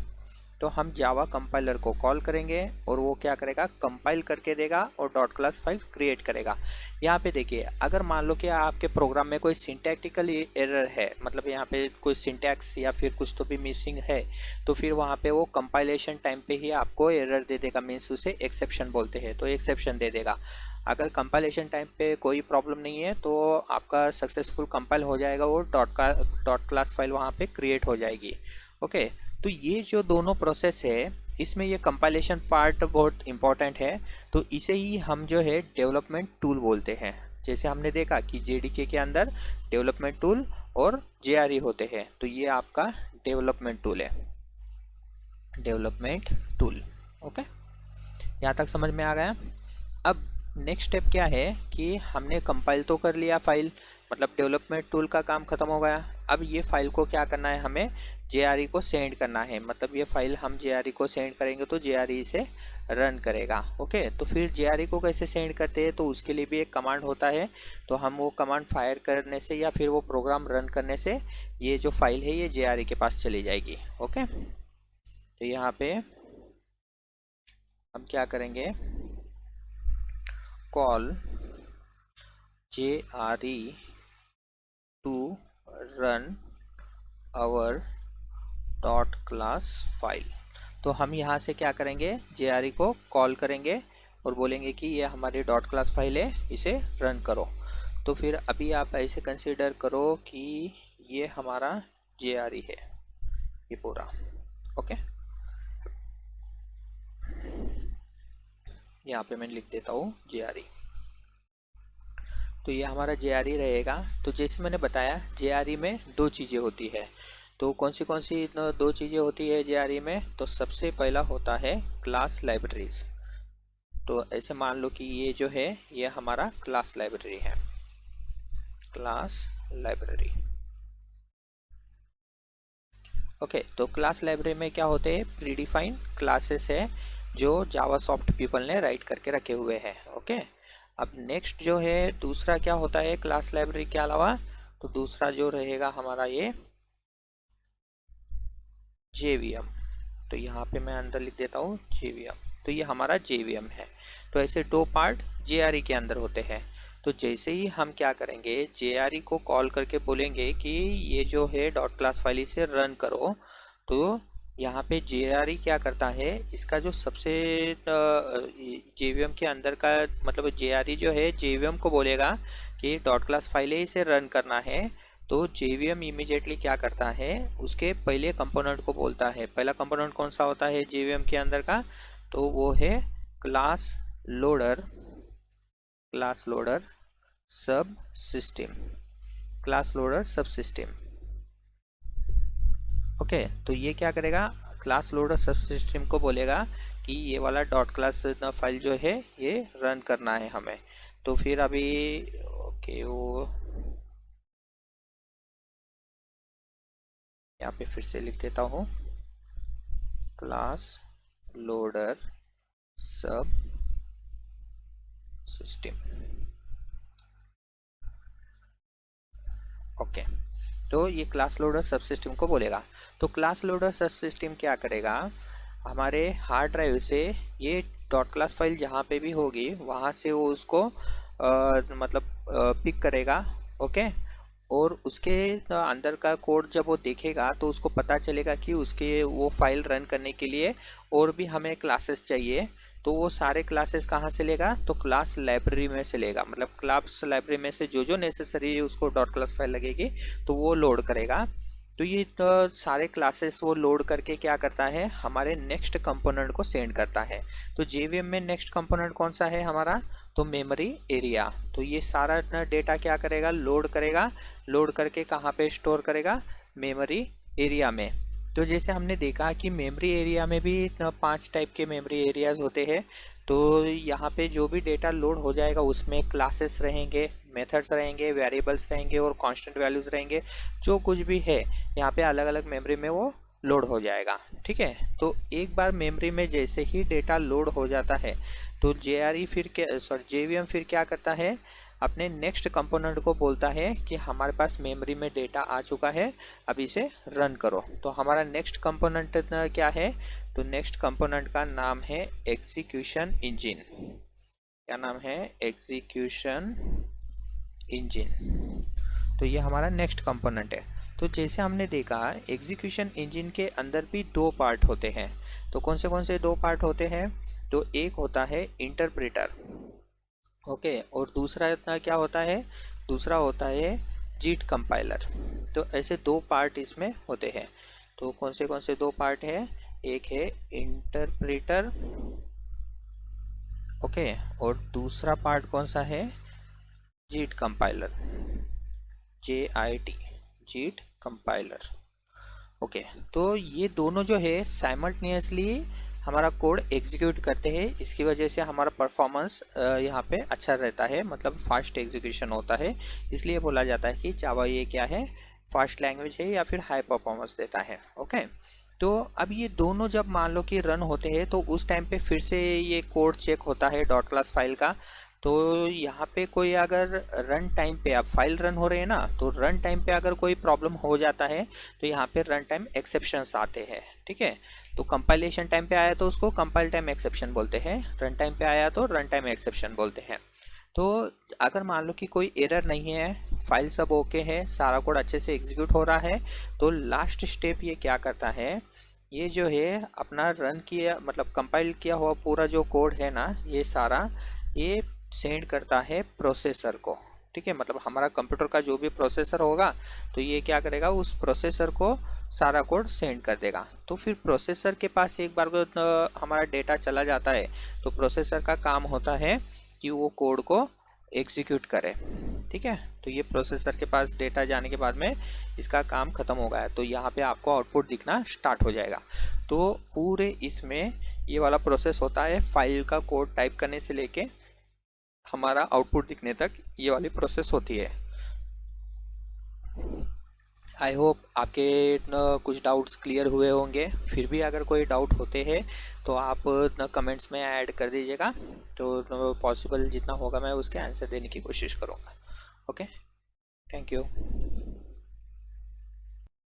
तो हम जावा कंपाइलर को कॉल करेंगे और वो क्या करेगा, कंपाइल करके देगा और डॉट क्लास फाइल क्रिएट करेगा। यहाँ पे देखिए, अगर मान लो कि आपके प्रोग्राम में कोई सिंटैक्टिकल एरर है, मतलब यहाँ पे कोई सिंटैक्स या फिर कुछ तो भी मिसिंग है, तो फिर वहाँ पे वो कंपाइलेशन टाइम पे ही आपको एरर दे देगा, मीन्स उसे एक्सेप्शन बोलते हैं, तो एक्सेप्शन दे देगा। अगर कंपाइलेशन टाइम पे कोई प्रॉब्लम नहीं है तो आपका सक्सेसफुल कंपाइल हो जाएगा, वो डॉट क्लास फाइल वहाँ पे क्रिएट हो जाएगी। ओके, तो ये जो दोनों प्रोसेस है, इसमें ये कंपाइलेशन पार्ट बहुत इंपॉर्टेंट है, तो इसे ही हम जो है डेवलपमेंट टूल बोलते हैं। जैसे हमने देखा कि जेडीके के अंदर डेवलपमेंट टूल और जेआरई होते हैं, तो ये आपका डेवलपमेंट टूल है, डेवलपमेंट टूल। ओके, यहाँ तक समझ में आ गया। अब नेक्स्ट स्टेप क्या है कि हमने कंपाइल तो कर लिया फाइल, मतलब डेवलपमेंट टूल का काम खत्म हो गया। अब ये फाइल को क्या करना है, हमें जेआरई को सेंड करना है, मतलब ये फाइल हम जेआरई को सेंड करेंगे तो जेआरई इसे रन करेगा। ओके, तो फिर जेआरई को कैसे सेंड करते हैं, तो उसके लिए भी एक कमांड होता है, तो हम वो कमांड फायर करने से या फिर वो प्रोग्राम रन करने से ये जो फाइल है ये जेआरई के पास चली जाएगी। ओके, तो यहाँ पे हम क्या करेंगे, call JRE to run our dot class file। तो हम यहाँ से क्या करेंगे, JRE को कॉल करेंगे और बोलेंगे कि ये हमारी डॉट क्लास फाइल है, इसे रन करो। तो फिर अभी आप ऐसे कंसीडर करो कि ये हमारा JRE है, ये पूरा। ओके, यहाँ पे मैं लिख देता हूँ JRE, तो ये हमारा JRE रहेगा। तो जैसे मैंने बताया JRE में दो चीज़ें होती है, तो कौन सी दो चीज़ें होती है JRE में, तो सबसे पहला होता है क्लास लाइब्रेरीज। तो ऐसे मान लो कि ये जो है ये हमारा क्लास लाइब्रेरी है, क्लास लाइब्रेरी। ओके, तो क्लास लाइब्रेरी में क्या होते हैं, प्रीडिफाइंड क्लासेस है जो जावासॉफ्ट पीपल ने राइट करके रखे हुए हैं। ओके, अब नेक्स्ट जो है दूसरा क्या होता है क्लास लाइब्रेरी के अलावा, तो दूसरा जो रहेगा हमारा ये JVM। तो यहाँ पे मैं अंदर लिख देता हूँ JVM, तो ये हमारा JVM है। तो ऐसे दो पार्ट JRE के अंदर होते हैं। तो जैसे ही हम क्या करेंगे, JRE को कॉल करके बोलेंगे कि ये जो है डॉट क्लास फाइल इसे रन करो, तो यहाँ पे JRE क्या करता है, इसका जो सबसे JVM के अंदर का, मतलब JRE जो है JVM को बोलेगा कि डॉट क्लास फाइल है, इसे रन करना है। तो JVM इमीडिएटली क्या करता है, उसके पहले कंपोनेंट को बोलता है। पहला कंपोनेंट कौन सा होता है JVM के अंदर का, तो वो है क्लास लोडर, क्लास लोडर सब सिस्टम, क्लास लोडर सब सिस्टम। ओके, तो ये क्या करेगा, क्लास लोडर सब सिस्टम को बोलेगा कि ये वाला डॉट क्लास फाइल जो है ये रन करना है हमें। तो फिर अभी ओके, वो यहाँ पे फिर से लिख देता हूँ, क्लास लोडर सब सिस्टम। ओके, तो ये क्लास लोडर सब सिस्टम को बोलेगा। तो क्लास लोडर सब सिस्टम क्या करेगा, हमारे हार्ड ड्राइव से ये डॉट क्लास फाइल जहाँ पे भी होगी वहाँ से वो उसको मतलब पिक करेगा। ओके, और उसके अंदर का कोड जब वो देखेगा तो उसको पता चलेगा कि उसके वो फाइल रन करने के लिए और भी हमें क्लासेस चाहिए। तो वो सारे क्लासेस कहाँ से लेगा, तो क्लास लाइब्रेरी में से लेगा, मतलब क्लास लाइब्रेरी में से जो जो नेसेसरी उसको डॉट क्लास फाइल लगेगी तो वो लोड करेगा। तो ये तो सारे क्लासेस वो लोड करके क्या करता है, हमारे नेक्स्ट कंपोनेंट को सेंड करता है। तो JVM में नेक्स्ट कंपोनेंट कौन सा है हमारा, तो मेमोरी एरिया। तो ये सारा डेटा क्या करेगा, लोड करेगा, लोड करके कहाँ पे स्टोर करेगा, मेमोरी एरिया में। तो जैसे हमने देखा कि मेमोरी एरिया में भी 5 टाइप के मेमोरी एरियाज होते हैं। तो यहाँ पे जो भी डेटा लोड हो जाएगा उसमें क्लासेस रहेंगे, मेथड्स रहेंगे, वेरिएबल्स रहेंगे और कांस्टेंट वैल्यूज रहेंगे। जो कुछ भी है यहाँ पे अलग अलग मेमोरी में वो लोड हो जाएगा। ठीक है, तो एक बार मेमोरी में जैसे ही डेटा लोड हो जाता है तो JRE फिर क्या, JVM फिर क्या करता है, अपने नेक्स्ट कंपोनेंट को बोलता है कि हमारे पास मेमोरी में डेटा आ चुका है, अब इसे रन करो। तो हमारा नेक्स्ट कंपोनेंट क्या है? तो नेक्स्ट कंपोनेंट का नाम है एग्जीक्यूशन इंजन। क्या नाम है? Execution engine. तो ये हमारा नेक्स्ट कंपोनेंट है। तो जैसे हमने देखा एग्जीक्यूशन इंजन के अंदर भी दो पार्ट होते हैं। तो कौन से दो पार्ट होते हैं? तो एक होता है इंटरप्रेटर, ओके, और दूसरा इतना क्या होता है? दूसरा होता है जीट कंपाइलर। तो ऐसे दो पार्ट इसमें होते हैं। तो कौन से दो पार्ट है? एक है इंटरप्रेटर, ओके, और दूसरा पार्ट कौन सा है? जीट कंपाइलर, JIT, जीट कंपाइलर, ओके। तो ये दोनों जो है साइमल्टेनियसली हमारा कोड एग्जीक्यूट करते हैं। इसकी वजह से हमारा परफॉर्मेंस यहाँ पे अच्छा रहता है, मतलब फास्ट एग्जीक्यूशन होता है। इसलिए बोला जाता है कि जावा ये क्या है? फास्ट लैंग्वेज है या फिर हाई परफॉर्मेंस देता है, ओके। तो अब ये दोनों जब मान लो कि रन होते हैं तो उस टाइम पे फिर से ये कोड चेक होता है डॉट क्लास फाइल का। तो यहाँ पे कोई अगर रन टाइम पे, अब फाइल रन हो रहे हैं ना, तो रन टाइम पे अगर कोई प्रॉब्लम हो जाता है तो यहाँ पे रन टाइम एक्सेप्शंस आते हैं, ठीक है। तो कंपाइलेशन टाइम पे आया तो उसको कंपाइल टाइम एक्सेप्शन बोलते हैं, रन टाइम पे आया तो रन टाइम एक्सेप्शन बोलते हैं। तो अगर मान लो कि कोई एरर नहीं है, फाइल सब ओके है, सारा कोड अच्छे से एग्जीक्यूट हो रहा है, तो लास्ट स्टेप ये क्या करता है? ये जो है अपना रन किया, मतलब कंपाइल किया हुआ पूरा जो कोड है ना, ये सारा ये सेंड करता है प्रोसेसर को, ठीक है। मतलब हमारा कंप्यूटर का जो भी प्रोसेसर होगा तो ये क्या करेगा? उस प्रोसेसर को सारा कोड सेंड कर देगा। तो फिर प्रोसेसर के पास एक बार को हमारा डेटा चला जाता है तो प्रोसेसर का काम होता है कि वो कोड को एग्जीक्यूट करे, ठीक है। तो ये प्रोसेसर के पास डेटा जाने के बाद में इसका काम खत्म हो गया है, तो यहाँ पे आपको आउटपुट दिखना स्टार्ट हो जाएगा। तो पूरे इसमें ये वाला प्रोसेस होता है, फाइल का कोड टाइप करने से लेके हमारा आउटपुट दिखने तक ये वाली प्रोसेस होती है। आई होप आपके कुछ डाउट्स क्लियर हुए होंगे। फिर भी अगर कोई डाउट होते हैं तो आप कमेंट्स में ऐड कर दीजिएगा, तो पॉसिबल जितना होगा मैं उसके आंसर देने की कोशिश करूँगा। Okay, thank you.